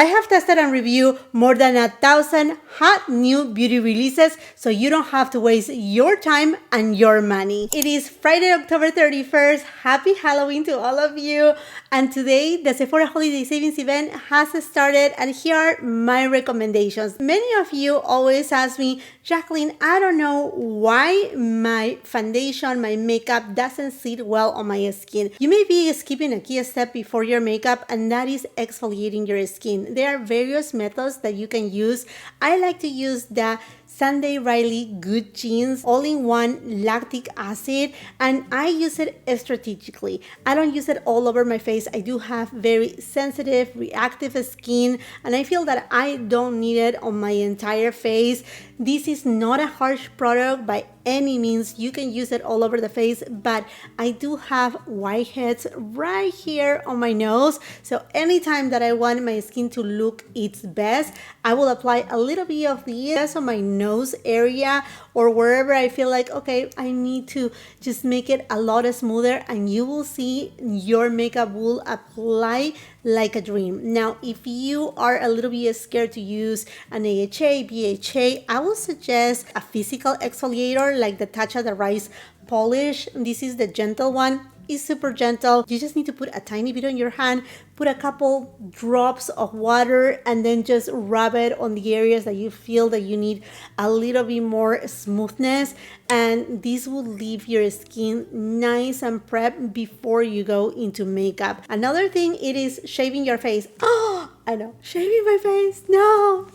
I have tested and reviewed more than 1,000 hot new beauty releases, so you don't have to waste your time and your money. It is Friday, October 31st. Happy Halloween to all of you. And today, the Sephora Holiday Savings event has started, and here are my recommendations. Many of you always ask me, Jacqueline, I don't know why my foundation, my makeup doesn't sit well on my skin. You may be skipping a key step before your makeup, and that is exfoliating your skin. There are various methods that you can use. I like to use the Sunday Riley Good Genes all-in-one lactic acid, and I use it strategically. I don't use it all over my face. I do have very sensitive, reactive skin, and I feel that I don't need it on my entire face. This is not a harsh product by any means. You can use it all over the face, but I do have whiteheads right here on my nose. So anytime that I want my skin to look its best, I will apply a little bit of this on my nose area or wherever I feel like, okay, I need to just make it a lot smoother, and you will see your makeup will apply like a dream. Now, if you are a little bit scared to use an AHA, BHA, I will suggest a physical exfoliator like the Tatcha the Rice Polish. This is the gentle one. It's super gentle. You just need to put a tiny bit on your hand, put a couple drops of water, and then just rub it on the areas that you feel that you need a little bit more smoothness, and this will leave your skin nice and prepped before you go into makeup. Another thing, it is shaving your face. Oh, I know, shaving my face. No.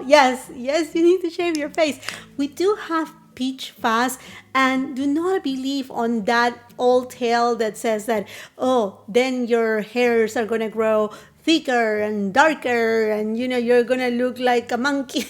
Yes, you need to shave your face. We do have peach fuzz, and do not believe on that old tale that says that, oh, then your hairs are gonna grow thicker and darker, and you're gonna look like a monkey.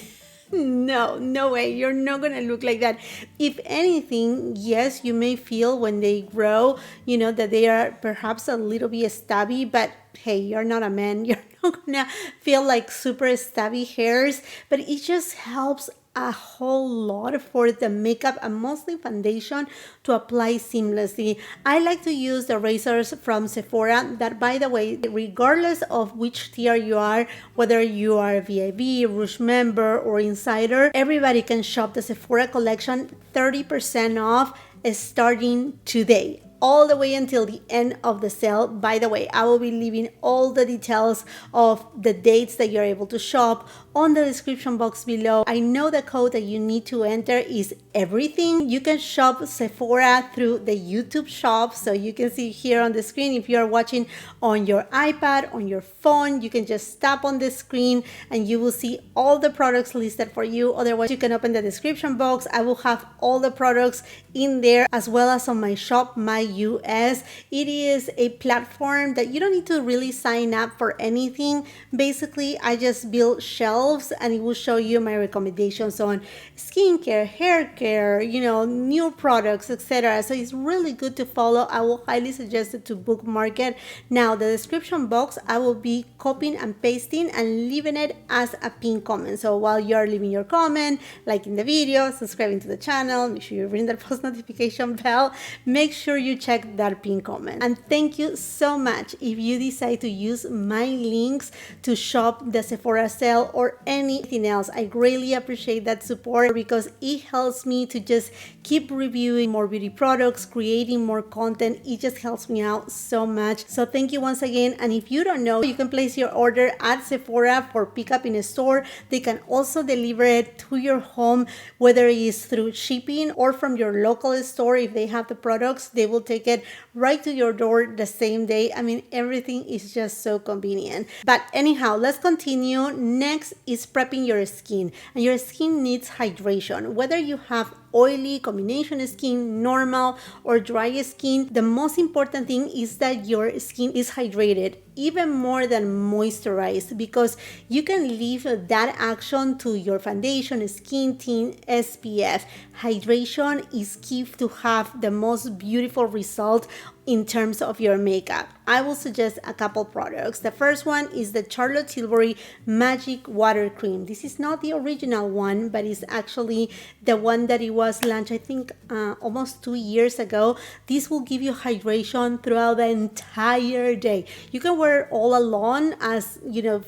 No way, you're not gonna look like that. If anything, yes, you may feel when they grow, that they are perhaps a little bit stubby, but hey, you're not a man. You're not gonna feel like super stubby hairs, but it just helps a whole lot for the makeup and mostly foundation to apply seamlessly. I like to use the razors from Sephora that, by the way, regardless of which tier you are, whether you are VIB, Rouge member, or Insider, everybody can shop the Sephora collection 30% off starting today, all the way until the end of the sale. By the way, I will be leaving all the details of the dates that you're able to shop on the description box below. I know the code that you need to enter is everything. You can shop Sephora through the YouTube shop, so you can see here on the screen. If you are watching on your iPad, on your phone, you can just tap on the screen and you will see all the products listed for you. Otherwise, you can open the description box. I will have all the products in there, as well as on my shop, my US. It is a platform that you don't need to really sign up for anything. Basically, I just build shelves and it will show you my recommendations on skincare, hair care, new products, etc. So it's really good to follow. I will highly suggest it to bookmark it. Now, the description box, I will be copying and pasting and leaving it as a pinned comment. So while you're leaving your comment, liking the video, subscribing to the channel, make sure you ring that post notification bell, make sure you check that pinned comment. And thank you so much if you decide to use my links to shop the Sephora sale or anything else. I greatly appreciate that support because it helps me to just keep reviewing more beauty products, creating more content. It just helps me out so much. So thank you once again. And if you don't know, you can place your order at Sephora for pickup in a store. They can also deliver it to your home, whether it is through shipping or from your local store. If they have the products, they will take it right to your door the same day. I mean, everything is just so convenient. But anyhow, let's continue. Next is prepping your skin, and your skin needs hydration. Whether you have oily, combination skin, normal, or dry skin, the most important thing is that your skin is hydrated, even more than moisturized, because you can leave that action to your foundation, skin tint, SPF. Hydration is key to have the most beautiful result in terms of your makeup. I will suggest a couple products. The first one is the Charlotte Tilbury Magic Water Cream. This is not the original one, but it's actually the one that it was launched, I think, almost 2 years ago. This will give you hydration throughout the entire day. You can wear it all alone as,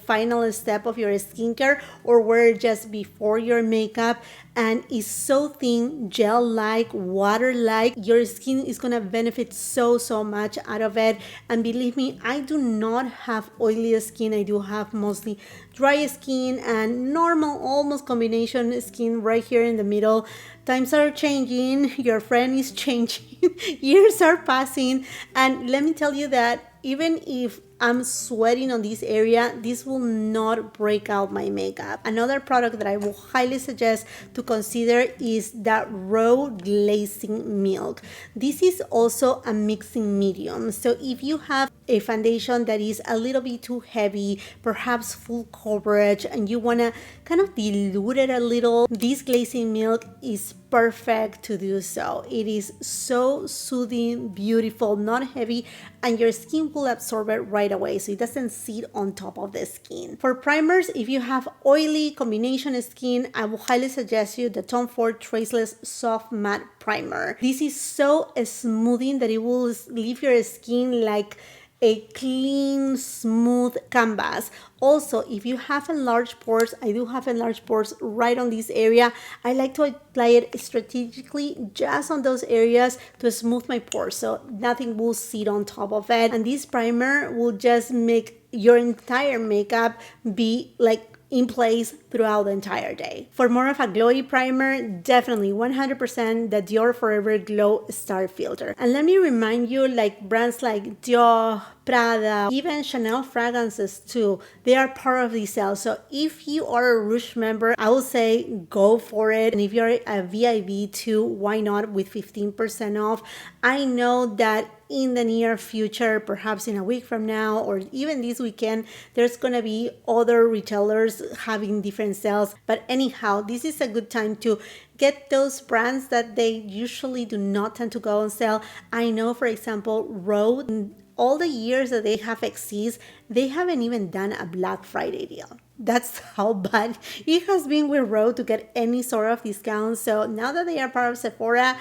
final step of your skincare, or wear it just before your makeup. And it's so thin, gel-like, water-like. Your skin is gonna benefit so much out of it. And believe me, I do not have oily skin. I do have mostly dry skin and normal, almost combination skin right here in the middle. Times are changing, your friend is changing, years are passing, and let me tell you that even if I'm sweating on this area, this will not break out my makeup. Another product that I will highly suggest to consider is that raw glazing milk. This is also a mixing medium. So if you have a foundation that is a little bit too heavy, perhaps full coverage, and you want to kind of dilute it a little, this glazing milk is perfect to do so. It is so soothing, beautiful, not heavy, and your skin will absorb it right away, so it doesn't sit on top of the skin. For primers, if you have oily combination skin, I will highly suggest you the Tom Ford Traceless Soft Matte Primer. This is so smoothing that it will leave your skin like a clean, smooth canvas. Also, if you have enlarged pores, I do have enlarged pores right on this area. I like to apply it strategically just on those areas to smooth my pores, so nothing will sit on top of it. And this primer will just make your entire makeup be like in place throughout the entire day. For more of a glowy primer, definitely 100% the Dior Forever Glow Star Filter. And let me remind you, like brands like Dior, Prada, even Chanel fragrances too, they are part of the sale. So if you are a Rouge member, I would say go for it. And if you're a VIB too, why not, with 15% off? I know that in the near future, perhaps in a week from now or even this weekend, there's gonna be other retailers having different sales. But anyhow, this is a good time to get those brands that they usually do not tend to go on sale. I know, for example, Rode, all the years that they have exists, they haven't even done a Black Friday deal. That's how bad it has been with Rode to get any sort of discount. So now that they are part of Sephora,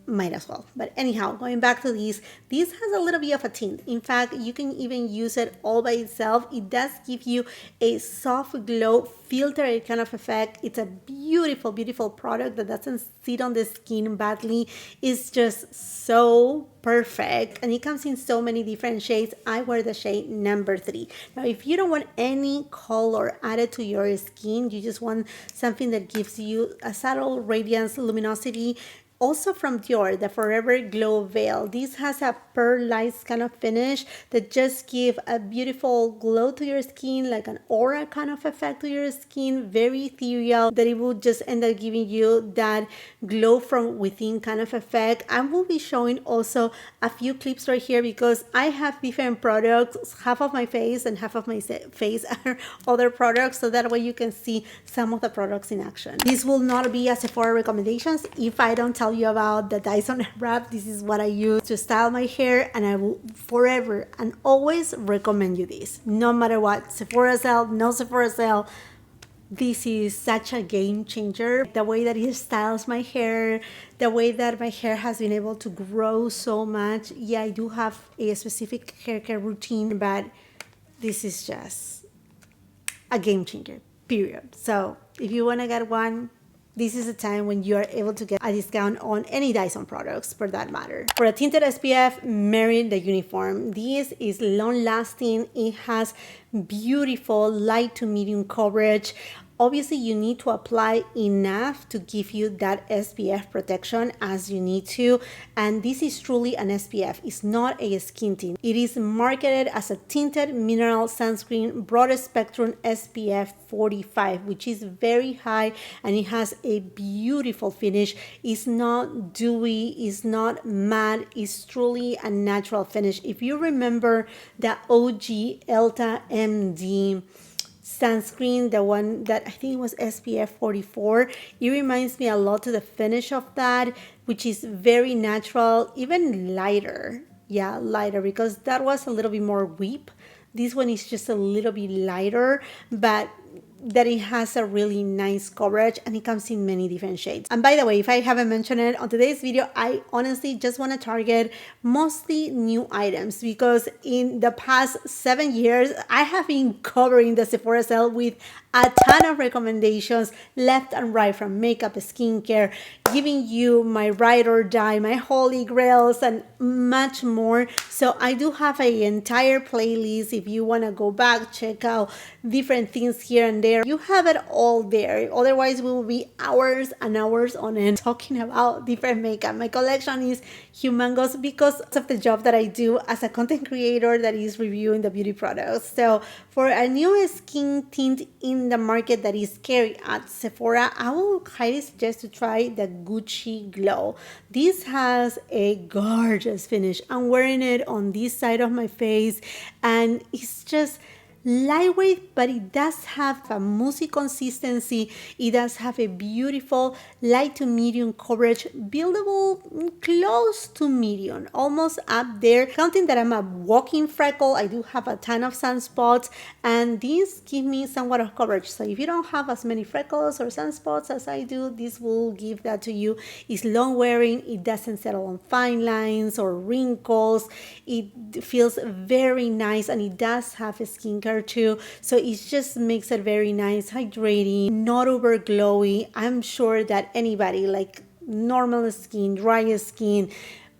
might as well. But anyhow, going back to this has a little bit of a tint. In fact, you can even use it all by itself. It does give you a soft glow filter kind of effect. It's a beautiful, beautiful product that doesn't sit on the skin badly. It's just so perfect, and it comes in so many different shades. I wear the shade number 3. Now, if you don't want any color added to your skin, you just want something that gives you a subtle radiance, luminosity, also from Dior, the Forever Glow Veil. This has a pearlized kind of finish that just give a beautiful glow to your skin, like an aura kind of effect to your skin, very ethereal, that it will just end up giving you that glow from within kind of effect. I will be showing also a few clips right here because I have different products. Half of my face and half of my face are other products, so that way you can see some of the products in action. This will not be a Sephora recommendations if I don't tell you about the Dyson wrap. This is what I use to style my hair, and I will forever and always recommend you this, no matter what, Sephora sale, no Sephora sale. This is such a game changer. The way that it styles my hair, the way that my hair has been able to grow so much. Yeah, I do have a specific hair care routine, but this is just a game changer, period. So if you want to get one, this is a time when you are able to get a discount on any Dyson products, for that matter. For a tinted SPF, marry the uniform. This is long lasting. It has beautiful light to medium coverage. Obviously, you need to apply enough to give you that SPF protection as you need to. And this is truly an SPF. It's not a skin tint. It is marketed as a tinted mineral sunscreen, broad spectrum SPF 45, which is very high, and it has a beautiful finish. It's not dewy, it's not matte, it's truly a natural finish. If you remember the OG Elta MD sunscreen, the one that I think was SPF 44, it reminds me a lot to the finish of that, which is very natural, even lighter. yeah, lighter, because that was a little bit more weep. This one is just a little bit lighter, but that it has a really nice coverage, and it comes in many different shades. And by the way, if I haven't mentioned it on today's video, I honestly just want to target mostly new items, because in the past 7 years I have been covering the Sephora sale with a ton of recommendations left and right, from makeup, skincare, giving you my ride or die, my holy grails, and much more. So I do have an entire playlist. If you want to go back, check out different things here and there, you have it all there. Otherwise we will be hours and hours on end talking about different makeup. My collection is humongous because of the job that I do as a content creator that is reviewing the beauty products. So for a new skin tint in the market that is carried at Sephora, I will highly suggest to try the Gucci Glow. This has a gorgeous finish. I'm wearing it on this side of my face, and it's just lightweight, but it does have a moussey consistency. It does have a beautiful light to medium coverage, buildable close to medium, almost up there. Counting that I'm a walking freckle, I do have a ton of sunspots, and these give me somewhat of coverage. So if you don't have as many freckles or sunspots as I do, this will give that to you. It's long wearing, it doesn't settle on fine lines or wrinkles. It feels very nice, and it does have a skincare too, so it just makes it very nice, hydrating, not over glowy. I'm sure that anybody like normal skin, dry skin,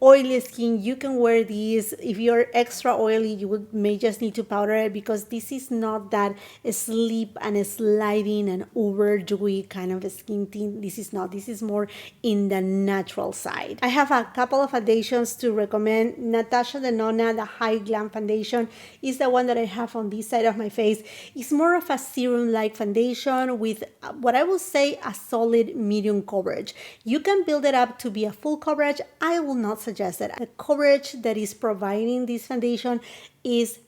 oily skin, you can wear these. If you're extra oily, you may just need to powder it, because this is not that sleep and sliding and over dewy kind of a skin tint. This is not. This is more in the natural side. I have a couple of foundations to recommend. Natasha Denona, the High Glam Foundation, is the one that I have on this side of my face. It's more of a serum-like foundation with what I will say a solid medium coverage. You can build it up to be a full coverage. I will not suggest that. The coverage that is providing this foundation is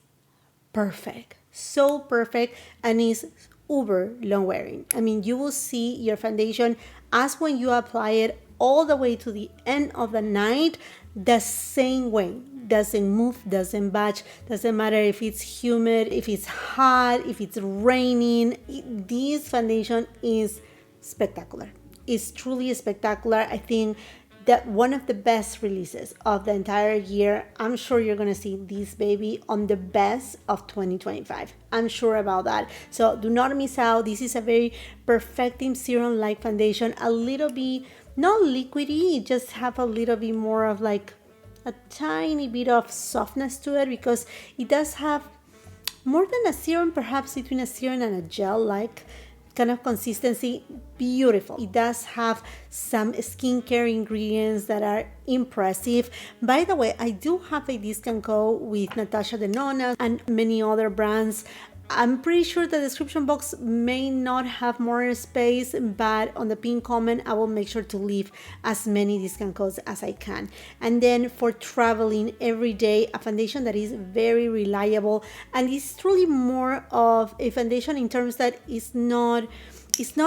perfect, so perfect, and is uber long wearing. I mean, you will see your foundation as when you apply it all the way to the end of the night the same way. Doesn't move, doesn't budge, doesn't matter if it's humid, if it's hot, if it's raining. This foundation is spectacular. It's truly spectacular. I think that one of the best releases of the entire year. I'm sure you're gonna see this baby on the best of 2025. I'm sure about that. So do not miss out. This is a very perfecting serum-like foundation. A little bit, not liquidy, it just have a little bit more of like a tiny bit of softness to it, because it does have more than a serum, perhaps between a serum and a gel-like kind of consistency. Beautiful. It does have some skincare ingredients that are impressive. By the way, I do have a discount code with Natasha Denona and many other brands. I'm pretty sure the description box may not have more space, but on the pinned comment, I will make sure to leave as many discount codes as I can. And then for traveling every day, a foundation that is very reliable, and it's truly more of a foundation in terms that it's not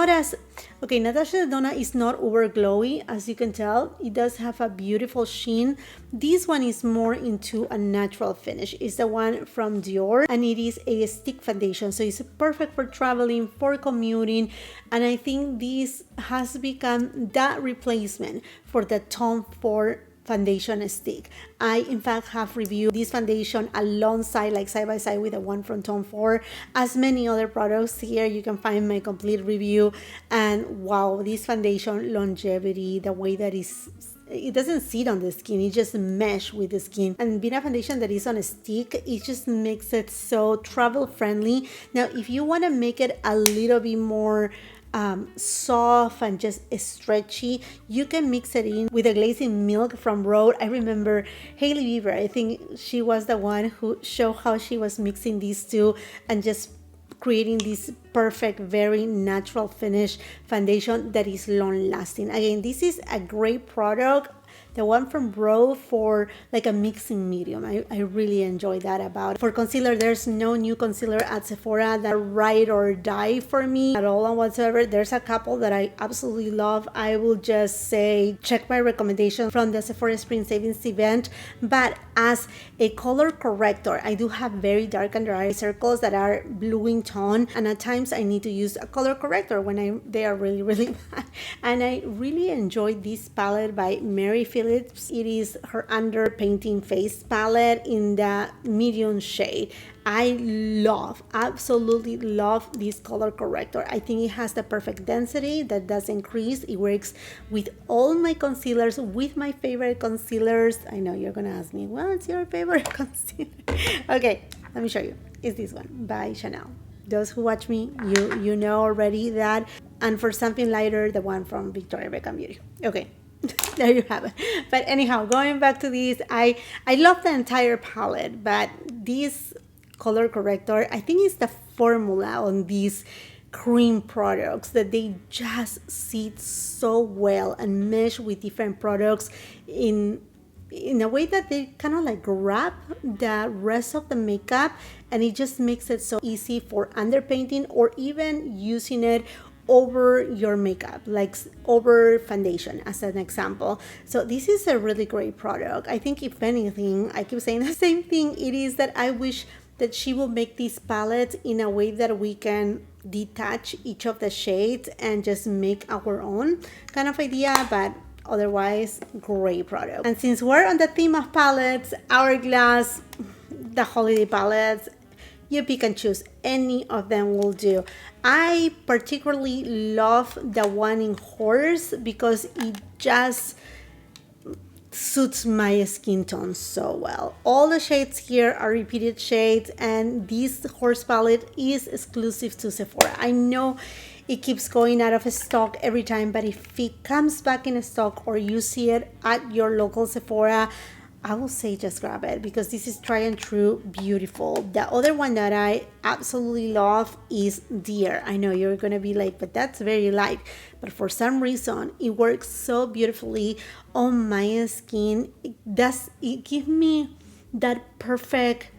as, okay, Natasha Denona is not over glowy, as you can tell. It does have a beautiful sheen. This one is more into a natural finish. It's the one from Dior, and it is a stick foundation, so it's perfect for traveling, for commuting, and I think this has become that replacement for the Tom Ford foundation stick. I in fact have reviewed this foundation alongside, like side by side with the one from Tom Ford. As many other products here, you can find my complete review. And wow, this foundation longevity, the way that it doesn't sit on the skin, it just mesh with the skin. And being a foundation that is on a stick, it just makes it so travel friendly. Now if you want to make it a little bit more soft and just stretchy, you can mix it in with a glazing milk from Rhode. I remember Hailey Bieber, I think she was the one who showed how she was mixing these two and just creating this perfect, very natural finish foundation that is long lasting. Again, this is a great product the one from Bro for like a mixing medium. I really enjoy that about it. For concealer, there's no new concealer at Sephora that ride or die for me at all and whatsoever. There's a couple that I absolutely love. I will just say check my recommendation from the Sephora Spring Savings event. But as a color corrector, I do have very dark under eye circles that are blue in tone, and at times I need to use a color corrector when they are really bad. And I really enjoyed this palette by Mary Phillips. It is her under painting face palette in the medium shade. I absolutely love this color corrector. I think it has the perfect density that doesn't crease. It works with all my concealers, with my favorite concealers. I know you're gonna ask me, what's your favorite concealer? Okay, let me show you. It's this one by Chanel. Those who watch me, you know already that. And for something lighter, the one from Victoria Beckham Beauty. Okay. There you have it. But anyhow, going back to these, I love the entire palette, but this color corrector, I think it's the formula on these cream products that they just sit so well and mesh with different products in a way that they kind of like grab the rest of the makeup, and it just makes it so easy for underpainting or even using it over your makeup, like over foundation as an example. So this is a really great product. I think if anything, I keep saying the same thing, it is that I wish that she will make these palettes in a way that we can detach each of the shades and just make our own kind of idea, but otherwise great product. And since we're on the theme of palettes, Hourglass, the holiday palettes, you pick and choose, any of them will do. I particularly love the one in Horse because it just suits my skin tone so well. All the shades here are repeated shades, and this Horse palette is exclusive to Sephora. I know it keeps going out of stock every time, but if it comes back in stock or you see it at your local Sephora, I will say just grab it because this is try and true beautiful. The other one that I absolutely love is Deer. I know you're gonna be like, but that's very light, but for some reason it works so beautifully on my skin. It gives me that perfect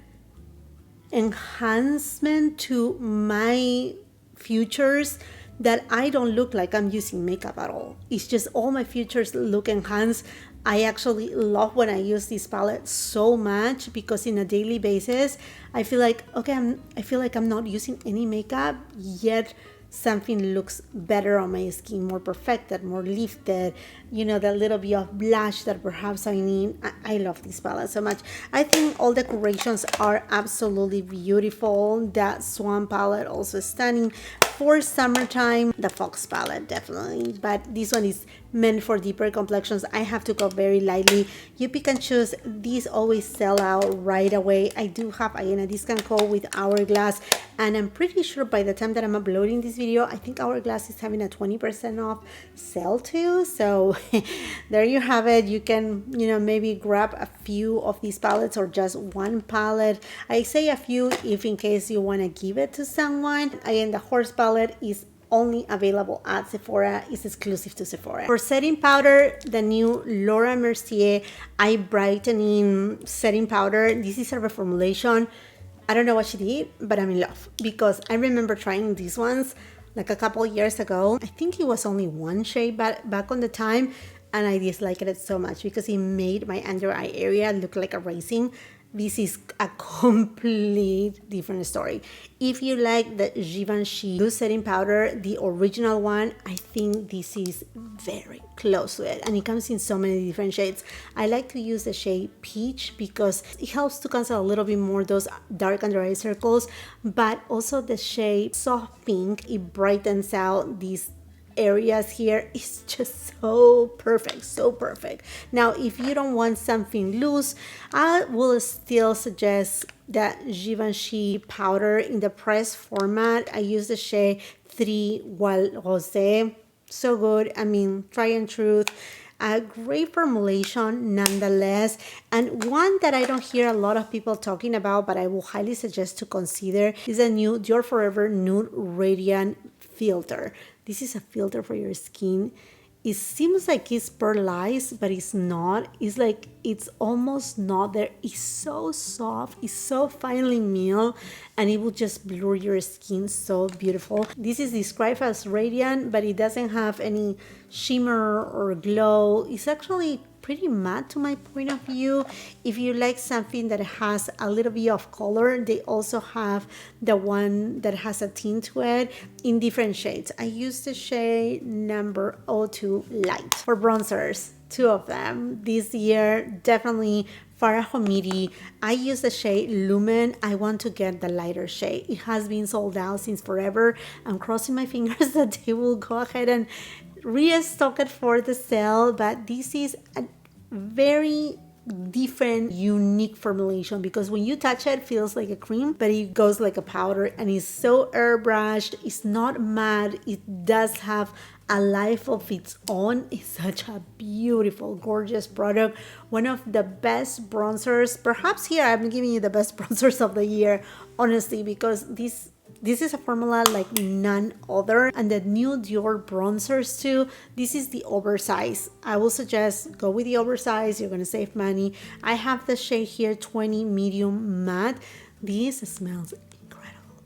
enhancement to my features that I don't look like I'm using makeup at all. It's just all my features look enhanced. I actually love when I use this palette so much because in a daily basis, I feel like, okay, I feel like I'm not using any makeup, yet something looks better on my skin, more perfected, more lifted, you know, that little bit of blush that perhaps I need. I love this palette so much. I think all decorations are absolutely beautiful. That Swan palette also stunning. For summertime, the Fox palette definitely, but this one is meant for deeper complexions. I have to go very lightly. You pick and choose. These always sell out right away. I do have a discount code with Hourglass, and I'm pretty sure by the time that I'm uploading this video, I think Hourglass is having a 20% off sale too. So there you have it. You can, maybe grab a few of these palettes or just one palette. I say a few if in case you want to give it to someone. Again, the Horse palette is only available at Sephora, is exclusive to Sephora. For setting powder, the new Laura Mercier Eye Brightening Setting Powder. This is a reformulation. I don't know what she did, but I'm in love because I remember trying these ones like a couple years ago. I think it was only one shade back on the time, and I disliked it so much because it made my under eye area look like a racing. This is a complete different story. If you like the Givenchy Loose Setting Powder, the original one, I think this is very close to it. And it comes in so many different shades. I like to use the shade Peach because it helps to cancel a little bit more those dark under eye circles. But also the shade Soft Pink, it brightens out these areas here. Is just so perfect. Now if you don't want something loose, I will still suggest that Givenchy powder in the press format. I use the shade 3 Wal Rosé. So good. I mean, try and truth. A great formulation nonetheless, and one that I don't hear a lot of people talking about, but I will highly suggest to consider, is a new Dior Forever Nude Radiant Filter. This is a filter for your skin. it seems like it's pearlized, but it's not. It's like it's almost not there. It's so soft, it's so finely milled, and it will just blur your skin so beautiful. This is described as radiant, but it doesn't have any shimmer or glow. It's actually pretty matte to my point of view. If you like something that has a little bit of color, they also have the one that has a tint to it in different shades. I use the shade number 02 Light. For bronzers, two of them this year, definitely Farah Homidi. I use the shade Lumen. I want to get the lighter shade. It has been sold out since forever. I'm crossing my fingers that they will go ahead and restock it for the sale, but this is a very different, unique formulation because when you touch it, it feels like a cream, but it goes like a powder and it's so airbrushed. It's not matte. It does have a life of its own. It's such a beautiful, gorgeous product. One of the best bronzers. Perhaps here I'm giving you the best bronzers of the year, honestly, because this is a formula like none other. And the new Dior bronzers too, this is the oversize. I will suggest go with the oversize. You're gonna save money. I have the shade here 20 medium matte. This smells incredible.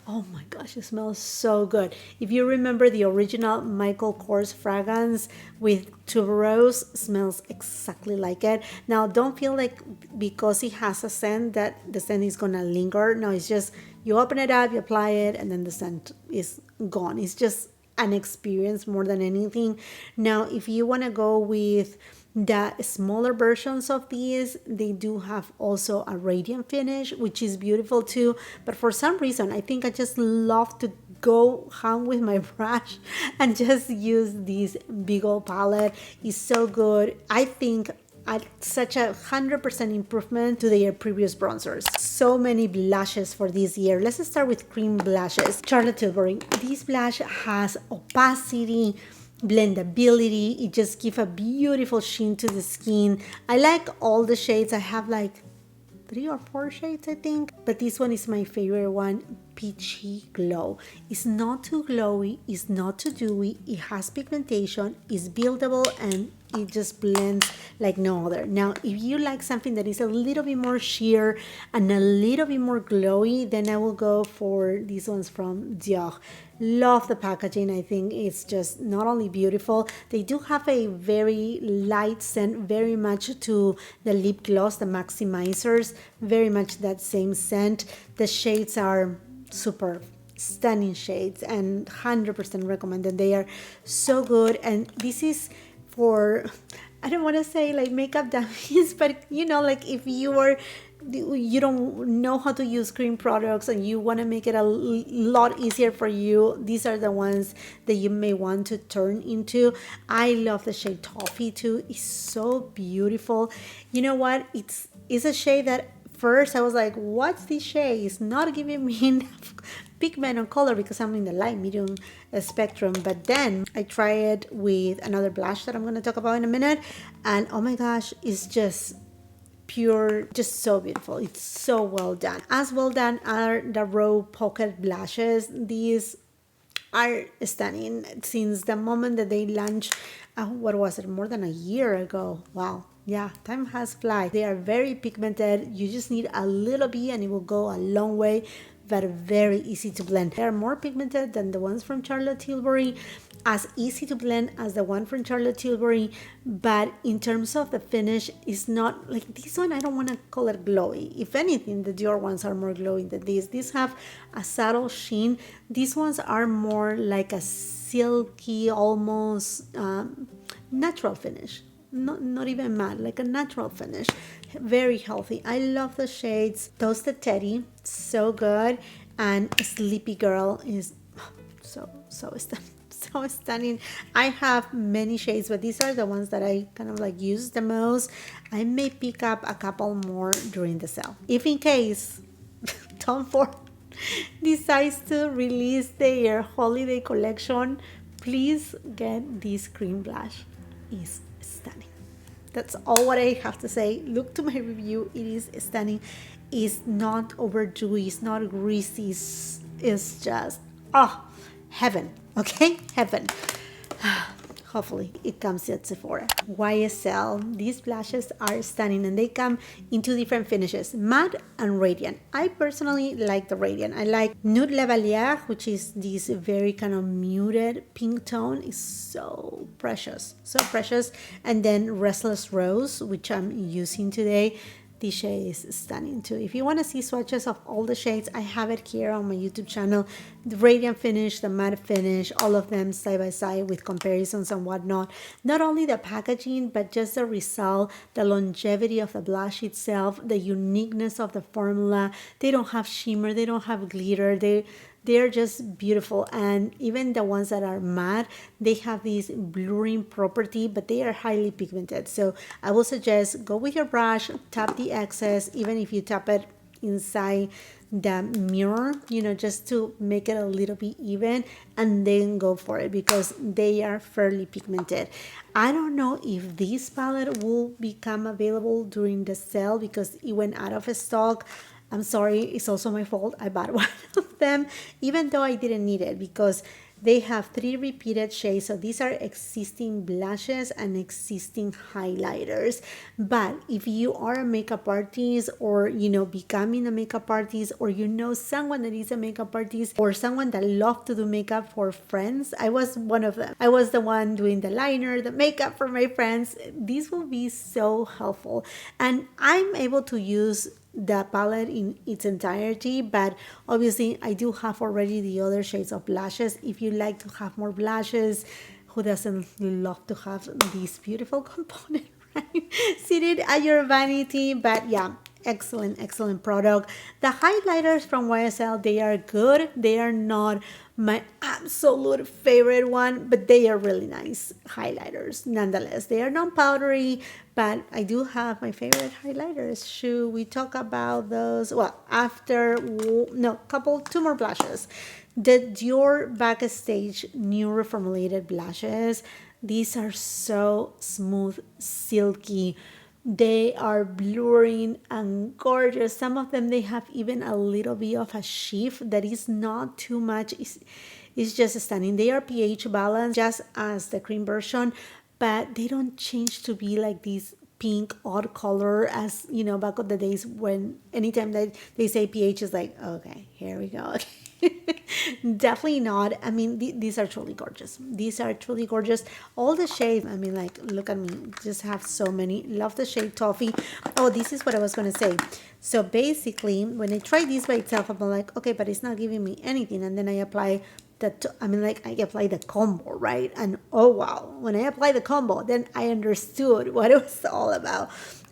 Oh my gosh, it smells so good. If you remember the original Michael Kors fragrance with tuberose, smells exactly like it. Now don't feel like because it has a scent that the scent is gonna linger. No, it's just you open it up, you apply it, and then the scent is gone. It's just an experience more than anything. Now, if you want to go with the smaller versions of these, they do have also a radiant finish, which is beautiful too. But for some reason, I think I just love to go home with my brush and just use this big old palette. It's so good. I think at such a 100% improvement to their previous bronzers. So many blushes for this year. Let's start with cream blushes. Charlotte Tilbury. This blush has opacity, blendability. It just gives a beautiful sheen to the skin. I like all the shades. I have like 3 or 4 shades, I think, but this one is my favorite one. Peachy Glow. It's not too glowy, it's not too dewy, it has pigmentation, it's buildable, and it just blends like no other. Now, if you like something that is a little bit more sheer and a little bit more glowy, then I will go for these ones from Dior. Love the packaging. I think it's just not only beautiful, they do have a very light scent, very much to the lip gloss, the maximizers, very much that same scent. The shades are super stunning shades and 100% recommended. They are so good, and this is for, I don't want to say like makeup dummies, but you know, like if you don't know how to use cream products and you want to make it a lot easier for you, these are the ones that you may want to turn into. I love the shade Toffee too. It's so beautiful. You know what? It's a shade that first I was like, what's this shade? It's not giving me enough pigment or color because I'm in the light medium spectrum. But then I tried it with another blush that I'm going to talk about in a minute, and oh my gosh, it's just pure, just so beautiful. It's so well done. As well done are the Raw Pocket blushes. These are stunning since the moment that they launched. What was it, more than a year ago? Wow. Yeah, time has fly. They are very pigmented. You just need a little bit and it will go a long way, but very easy to blend. They are more pigmented than the ones from Charlotte Tilbury, as easy to blend as the one from Charlotte Tilbury, but in terms of the finish, it's not like this one. I don't want to call it glowy. If anything, the Dior ones are more glowy than these. These have a subtle sheen. These ones are more like a silky, almost natural finish. Not even matte, like a natural finish. Very healthy. I love the shades. Toasted Teddy, so good. And Sleepy Girl is so stunning. So stunning. I have many shades, but these are the ones that I kind of like use the most. I may pick up a couple more during the sale. If in case Tom Ford decides to release their holiday collection, please get this cream blush. It's stunning. That's all what I have to say. Look to my review. It is stunning. It's not overdue. It's not greasy. It's just heaven. Okay, heaven. hopefully it comes at Sephora. YSL, these blushes are stunning and they come in two different finishes, matte and radiant. I personally like the radiant. I like Nude Lavalier, which is this very kind of muted pink tone. It's so precious, so precious. And then Restless Rose, which I'm using today. This shade is stunning too. If you want to see swatches of all the shades, I have it here on my YouTube channel. The radiant finish, the matte finish, all of them side by side with comparisons and whatnot. Not only the packaging, but just the result, the longevity of the blush itself, the uniqueness of the formula. They don't have shimmer, they don't have glitter. They're just beautiful, and even the ones that are matte, they have this blurring property, but they are highly pigmented. So I will suggest go with your brush, tap the excess, even if you tap it inside the mirror, you know, just to make it a little bit even, and then go for it because they are fairly pigmented. I don't know if this palette will become available during the sale because it went out of stock. I'm sorry, it's also my fault. I bought one of them, even though I didn't need it because they have 3 repeated shades. So these are existing blushes and existing highlighters. But if you are a makeup artist or, you know, becoming a makeup artist, or you know someone that is a makeup artist or someone that loves to do makeup for friends, I was one of them. I was the one doing the liner, the makeup for my friends. This will be so helpful. And I'm able to use the palette in its entirety, but obviously I do have already the other shades of blushes. If you like to have more blushes, who doesn't love to have this beautiful component, right, seated at your vanity? But yeah, excellent product. The highlighters from YSL, they are good. They are not my absolute favorite one, but they are really nice highlighters nonetheless. They are non-powdery, but I do have my favorite highlighters. Should we talk about those? Well, after, no, two more blushes. The Dior Backstage new reformulated blushes. These are so smooth, silky. They are blurring and gorgeous. Some of them, they have even a little bit of a shift that is not too much. It's just stunning. They are pH balanced just as the cream version, but they don't change to be like this pink odd color as, you know, back in the days when anytime that they say pH is like, okay, here we go. Definitely not. I mean, these are truly gorgeous. These are truly gorgeous. All the shades, I mean, like, look at me, just have so many. Love the shade Toffee. Oh, this is what I was going to say. So basically, when I try this by itself, I'm like, okay, but it's not giving me anything. And then I apply I apply the combo, right? And oh wow, when I apply the combo, then I understood what it was all about.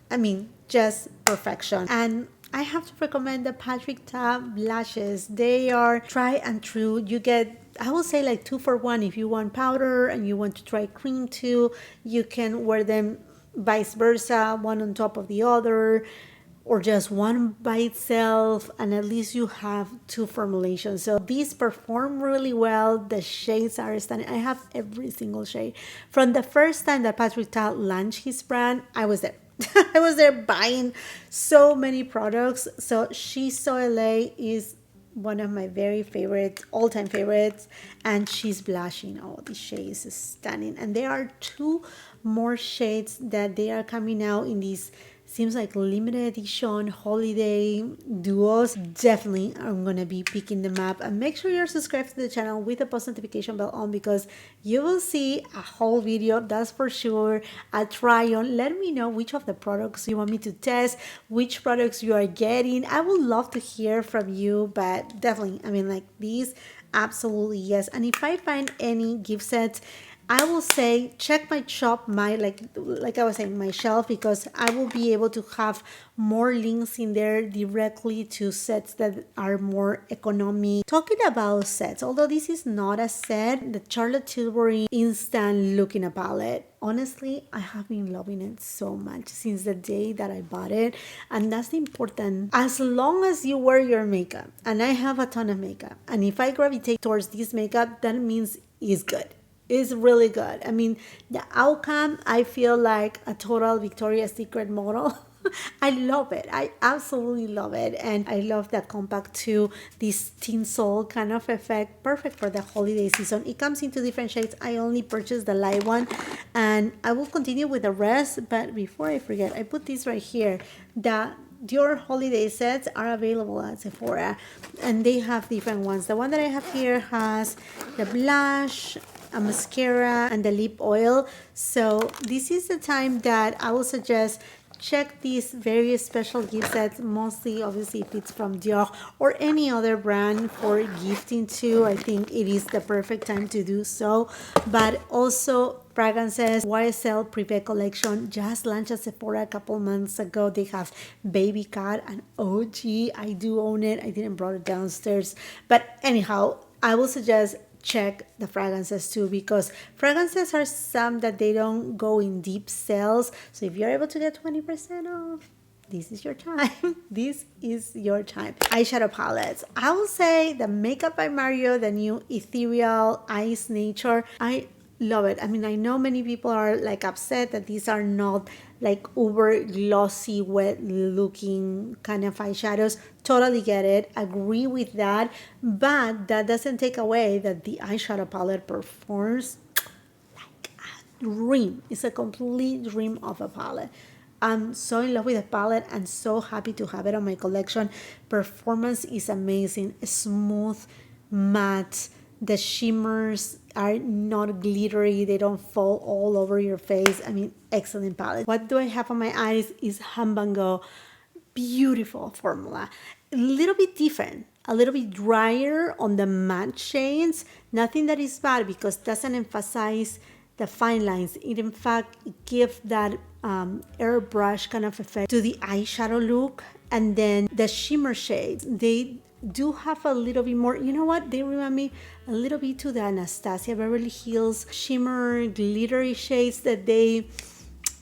I mean, just perfection. And I have to recommend the Patrick Ta blushes. They are try and true. You get, I will say, like 2 for 1. If you want powder and you want to try cream too, you can wear them vice versa, one on top of the other, or just one by itself, and at least you have 2 formulations. So these perform really well. The shades are stunning. I have every single shade. From the first time that Patrick Ta launched his brand, I was there. I was there buying so many products. So She's So LA is one of my very favorite, all-time favorites, and she's blushing. Oh, this shade is stunning. And there are 2 more shades that they are coming out in these, seems like limited edition holiday duos. Definitely I'm gonna be picking them up, and make sure you're subscribed to the channel with the post notification bell on, because you will see a whole video, that's for sure, a try on. Let me know which of the products you want me to test, which products you are getting. I would love to hear from you, but definitely, I mean, like, these, absolutely yes. And if I find any gift sets, I will say check my shop, my like I was saying, my shelf, because I will be able to have more links in there directly to sets that are more economic. Talking about sets, although this is not a set, the Charlotte Tilbury Instant Look in a Palette. Honestly, I have been loving it so much since the day that I bought it, and that's important. As long as you wear your makeup, and I have a ton of makeup, and if I gravitate towards this makeup, that means it's good. Is really good. I mean, the outcome, I feel like a total Victoria's Secret model. I love it. I absolutely love it. And I love that compact too. This tinsel kind of effect, perfect for the holiday season. It comes into different shades. I only purchased the light one and I will continue with the rest. But before I forget, I put this right here. The Dior holiday sets are available at Sephora and they have different ones. The one that I have here has the blush, a mascara, and the lip oil. So this is the time that I will suggest check these very special gift sets, mostly obviously if it's from Dior or any other brand for gifting too. I think it is the perfect time to do so. But also fragrances, YSL Privé collection just launched at Sephora a couple months ago. They have Baby Cat and OG. I do own it. I didn't brought it downstairs. But anyhow, I will suggest check the fragrances too, because fragrances are some that they don't go in deep sales. So if you're able to get 20% off, this is your time. This is your time. Eyeshadow palettes. I will say the Makeup by Mario, the new Ethereal Ice Nature. I love it. I mean, I know many people are like upset that these are not like uber glossy, wet looking kind of eyeshadows. Totally get it. Agree with that. But that doesn't take away that the eyeshadow palette performs like a dream. It's a complete dream of a palette. I'm so in love with the palette and so happy to have it on my collection. Performance is amazing. Smooth, matte. The shimmers are not glittery. They don't fall all over your face. I mean, excellent palette. What do I have on my eyes is Hambango. Beautiful formula. A little bit different. A little bit drier on the matte shades. Nothing that is bad because it doesn't emphasize the fine lines. It in fact gives that airbrush kind of effect to the eyeshadow look. And then the shimmer shades, they do have a little bit more, you know what, they remind me a little bit to the Anastasia Beverly Hills shimmer glittery shades, that they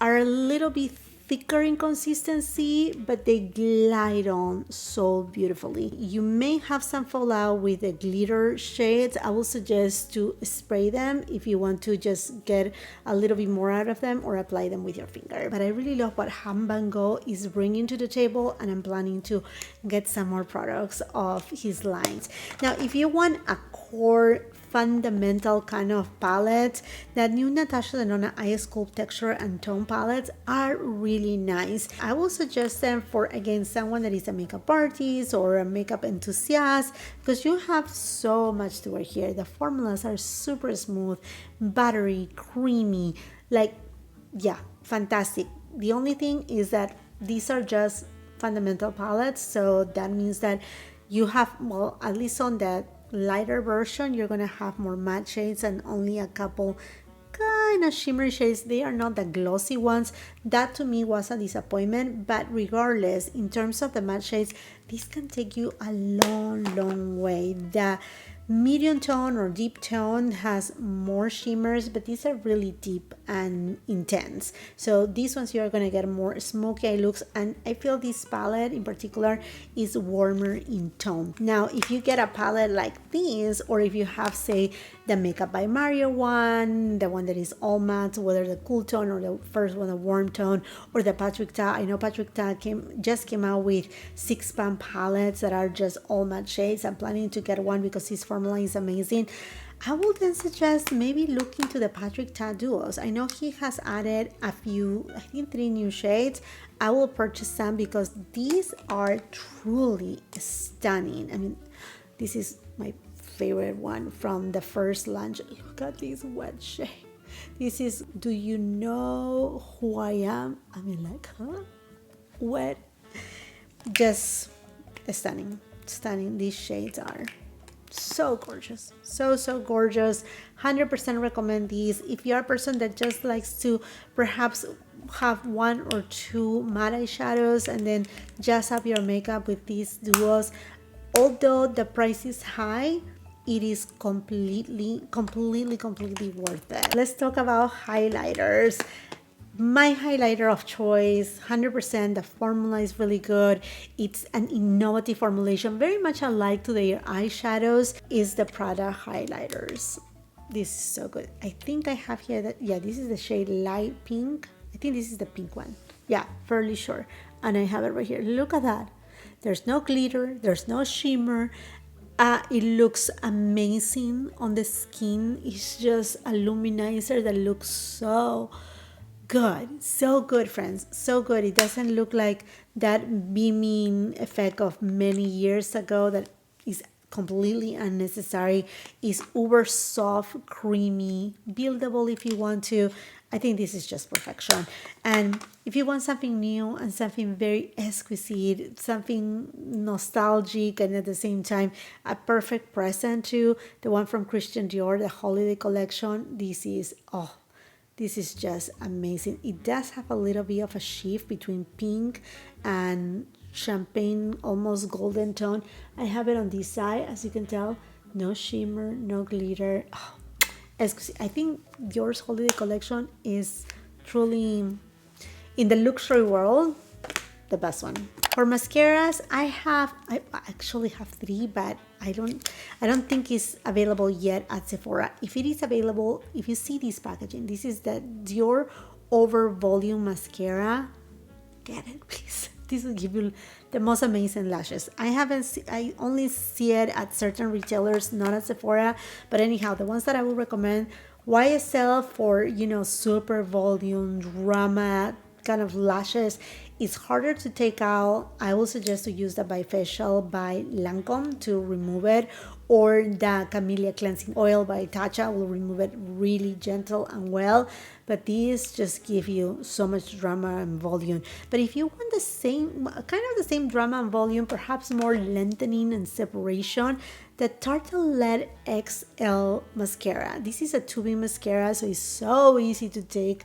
are a little bit thicker in consistency, but they glide on so beautifully. You may have some fallout with the glitter shades. I will suggest to spray them if you want to just get a little bit more out of them, or apply them with your finger. But I really love what Hambango is bringing to the table, and I'm planning to get some more products of his lines. Now, if you want a core fundamental kind of palette, that new Natasha Denona Eye Sculpt Texture and Tone palettes are really nice. I will suggest them for, again, someone that is a makeup artist or a makeup enthusiast, because you have so much to wear here. The formulas are super smooth, buttery, creamy, like, yeah, fantastic. The only thing is that these are just fundamental palettes, so that means that you have, well, at least on that lighter version, you're gonna have more matte shades and only a couple kind of shimmery shades. They are not the glossy ones. That to me was a disappointment, but regardless, in terms of the matte shades, this can take you a long way. The medium tone or deep tone has more shimmers, but these are really deep and intense. So these ones you're gonna get more smoky eye looks, and I feel this palette in particular is warmer in tone. Now, if you get a palette like this, or if you have, say, the Makeup by Mario one, the one that is all matte, whether the cool tone or the first one, the warm tone, or the Patrick Ta. I know Patrick Ta just came out with 6-pan palettes that are just all matte shades. I'm planning to get one because his formula is amazing. I will then suggest maybe look into the Patrick Ta duos. I know he has added a few, I think 3 new shades. I will purchase some because these are truly stunning. I mean, this is my favorite one from the first launch. Look at this wet shade. This is Do You Know Who I Am? I mean, like, huh? Wet. Just stunning. These shades are so gorgeous, so gorgeous. 100% recommend these if you're a person that just likes to perhaps have 1 or 2 matte eyeshadows and then just have your makeup with these duos. Although the price is high, it is completely worth it. Let's talk about highlighters. My highlighter of choice, 100%, the formula is really good. It's an innovative formulation, very much alike to their eyeshadows, is the Prada highlighters. This is so good. I think I have here that, yeah, this is the shade Light Pink. I think this is the pink one. Yeah, fairly sure. and I have it right here. Look at that. There's no glitter, there's no shimmer. It looks amazing on the skin. It's just a luminizer that looks so good, friends, so good. It doesn't look like that beaming effect of many years ago that is completely unnecessary. It's uber soft, creamy, buildable if you want to. I think this is just perfection. And if you want something new and something very exquisite, something nostalgic, and at the same time a perfect present to the one from Christian Dior, the holiday collection, this is just amazing. It does have a little bit of a shift between pink and champagne, almost golden tone. I have it on this side, as you can tell. No shimmer, no glitter. Oh, I think Dior's holiday collection is truly, in the luxury world, the best one. For mascaras, I actually have 3, but I don't think it's available yet at Sephora. If it is available, if you see this packaging, this is the Dior Over Volume Mascara. Get it, please. This will give you the most amazing lashes. I only see it at certain retailers, not at Sephora. But anyhow, the ones that I would recommend, YSL for, super volume, drama kind of lashes. It's harder to take out. I will suggest to use the Bifacial by Lancome to remove it, or the Camellia Cleansing Oil by Tatcha will remove it really gentle and well. But these just give you so much drama and volume. But if you want the same drama and volume, perhaps more lengthening and separation, the Tartelette XL mascara. This is a tubing mascara, so it's so easy to take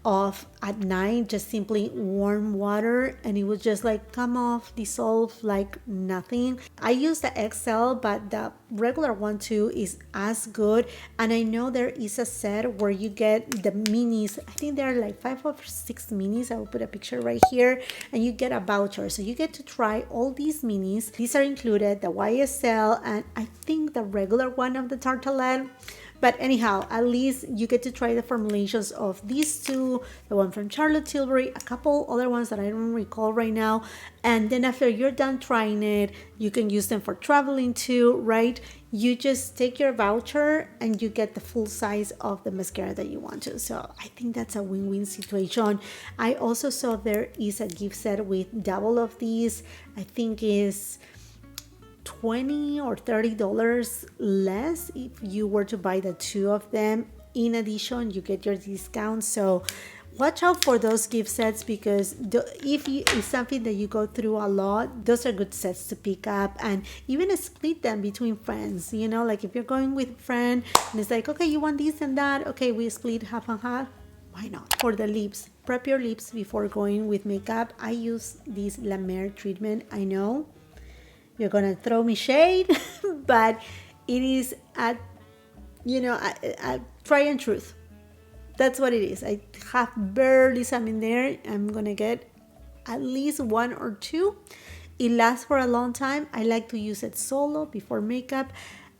off at night. Just simply warm water and it will just like come off, dissolve like nothing. I use the XL, but the regular one too is as good. And I know there is a set where you get the minis. I think there are like 5 or 6 minis. I will put a picture right here, and you get a voucher, so you get to try all these minis. These are included, the YSL and I think the regular one of the Tartelette. But anyhow, at least you get to try the formulations of these two, the one from Charlotte Tilbury, a couple other ones that I don't recall right now. And then after you're done trying it, you can use them for traveling too, right? You just take your voucher and you get the full size of the mascara that you want to. So I think that's a win-win situation. I also saw there is a gift set with double of these. I think is $20 or $30 less if you were to buy the 2 of them. In addition, you get your discount. So watch out for those gift sets, because if it's something that you go through a lot, those are good sets to pick up, and even split them between friends. Like if you're going with a friend and it's like, okay, you want this and that, okay, we split half and half. Why not? For the lips, prep your lips before going with makeup. I use this La Mer treatment. I know you're gonna throw me shade, but it is a try and truth. That's what it is. I have barely some in there. I'm gonna get at least 1 or 2. It lasts for a long time. I like to use it solo before makeup,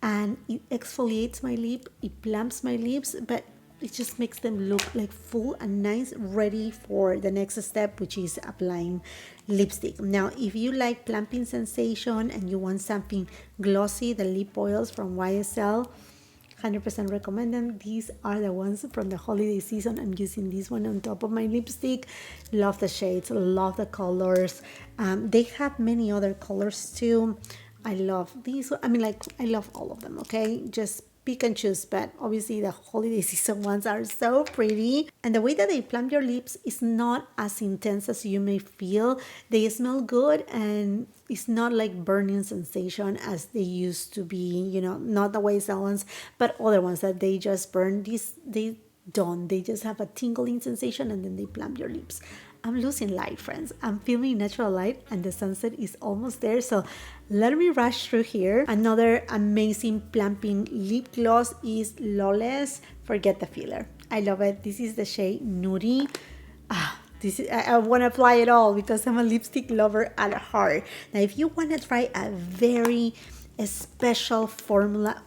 and it exfoliates my lip. It plumps my lips, but it just makes them look like full and nice, ready for the next step, which is applying lipstick. Now, if you like plumping sensation and you want something glossy, the lip oils from YSL, 100% recommend them. These are the ones from the holiday season. I'm using this one on top of my lipstick. Love the shades, love the colors. They have many other colors too. I love these. I love all of them, okay? Just pick and choose, but obviously the holiday season ones are so pretty. And the way that they plump your lips is not as intense as you may feel. They smell good, and it's not like burning sensation as they used to be, not the YSL ones, but other ones that they just burn. They don't. They just have a tingling sensation and then they plump your lips. I'm losing light, friends. I'm feeling natural light and the sunset is almost there. So let me rush through here. Another amazing plumping lip gloss is Lawless. Forget the filler. I love it. This is the shade Nudie. I want to apply it all because I'm a lipstick lover at heart. Now, if you want to try a very special formula,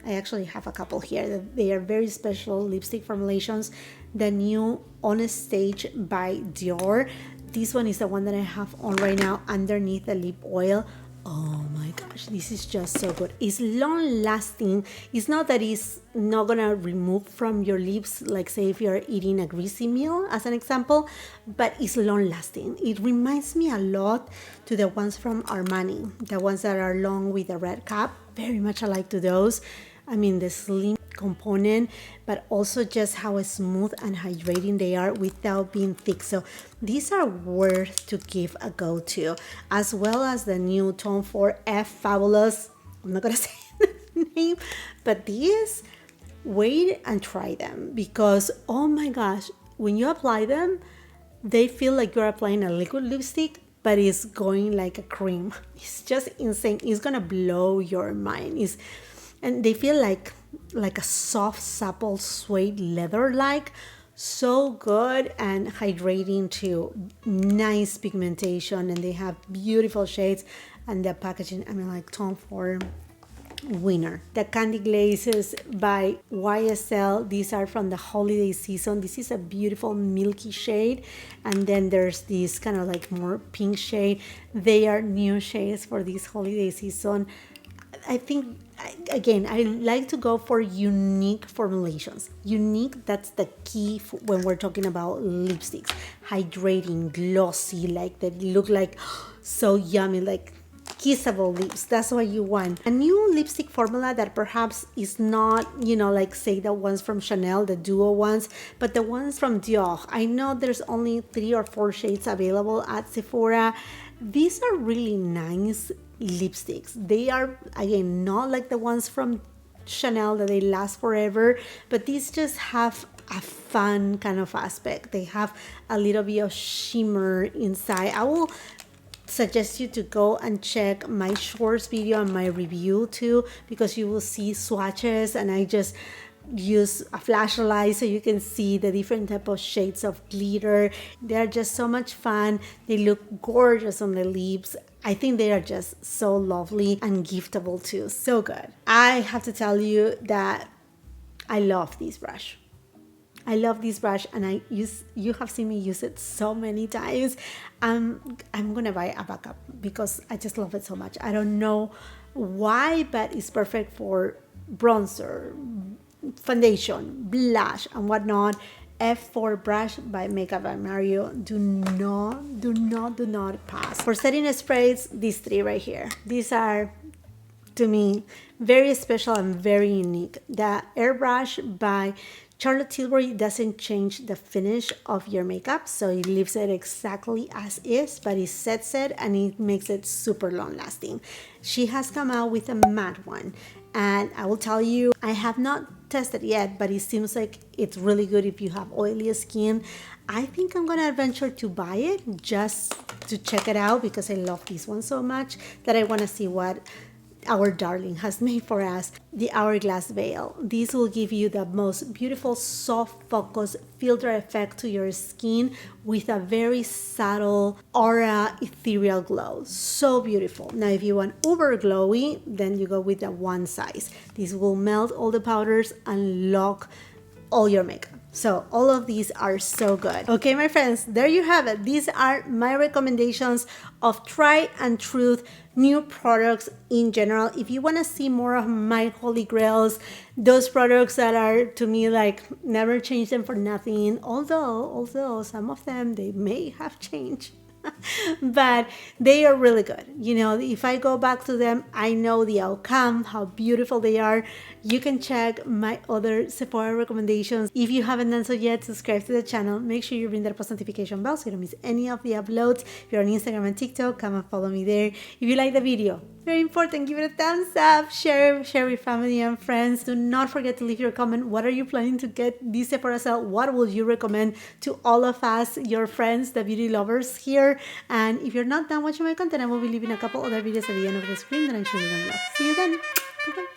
I actually have a couple here. They are very special lipstick formulations. The new On Stage by Dior. This one is the one that I have on right now underneath the lip oil. Oh my gosh, this is just so good. It's long lasting. It's not that it's not gonna remove from your lips, like say if you're eating a greasy meal as an example, but it's long lasting. It reminds me a lot to the ones from Armani, the ones that are long with the red cap, very much alike to those. I mean, the slim component, but also just how smooth and hydrating they are without being thick. So these are worth to give a go to, as well as the new Tom Ford F Fabulous. I'm not gonna say the name, but these, wait and try them, because oh my gosh, when you apply them, they feel like you're applying a liquid lipstick, but it's going like a cream. It's just insane. It's gonna blow your mind. And they feel like a soft, supple suede leather-like. So good and hydrating too. Nice pigmentation, and they have beautiful shades. And the packaging, I mean, like Tom Ford winner. The Candy Glazes by YSL. These are from the holiday season. This is a beautiful milky shade, and then there's this kind of like more pink shade. They are new shades for this holiday season. I think, again, I like to go for unique formulations. Unique, that's the key when we're talking about lipsticks. Hydrating, glossy, like that look like so yummy, like kissable lips. That's what you want. A new lipstick formula that perhaps is not, you know, like say the ones from Chanel, the duo ones, but the ones from Dior. I know there's only 3 or 4 shades available at Sephora. These are really nice lipsticks. They are, again, not like the ones from Chanel that they last forever, but these just have a fun kind of aspect. They have a little bit of shimmer inside. I will suggest you to go and check my shorts video and my review too, because you will see swatches, and I just use a flashlight so you can see the different type of shades of glitter. They're just so much fun. They look gorgeous on the lips. I think they are just so lovely and giftable too. So good. I have to tell you that I love this brush. I love this brush, and you have seen me use it so many times. I'm gonna buy a backup because I just love it so much. I don't know why, but it's perfect for bronzer, foundation, blush, and whatnot. F4 brush by Makeup by Mario. Do not pass. For setting sprays, these 3 right here. These are, to me, very special and very unique. The Airbrush by Charlotte Tilbury doesn't change the finish of your makeup, so it leaves it exactly as is, but it sets it and it makes it super long lasting. She has come out with a matte one, and I will tell you, I have not tested yet, but it seems like it's really good if you have oily skin. I think I'm gonna venture to buy it just to check it out, because I love this one so much that I want to see what our darling has made for us. The Hourglass Veil. This will give you the most beautiful soft focus filter effect to your skin with a very subtle aura ethereal glow. So beautiful. Now if you want uber glowy, then you go with the one size. This will melt all the powders and lock all your makeup. So all of these are so good. Okay, my friends, there you have it. These are my recommendations of tried and true new products in general. If you want to see more of my holy grails, those products that are, to me, like never change them for nothing, although some of them, they may have changed. But they are really good. You know, if I go back to them, I know the outcome, how beautiful they are. You can check my other Sephora recommendations. If you haven't done so yet, subscribe to the channel. Make sure you ring that post notification bell so you don't miss any of the uploads. If you're on Instagram and TikTok, come and follow me there. If you like the video, very important, give it a thumbs up, share with family and friends. Do not forget to leave your comment. What are you planning to get this Sephora sale? What would you recommend to all of us, your friends, the beauty lovers here? And if you're not done watching my content, I will be leaving a couple other videos at the end of the screen that I'm sure you're gonna love. See you then. Bye-bye.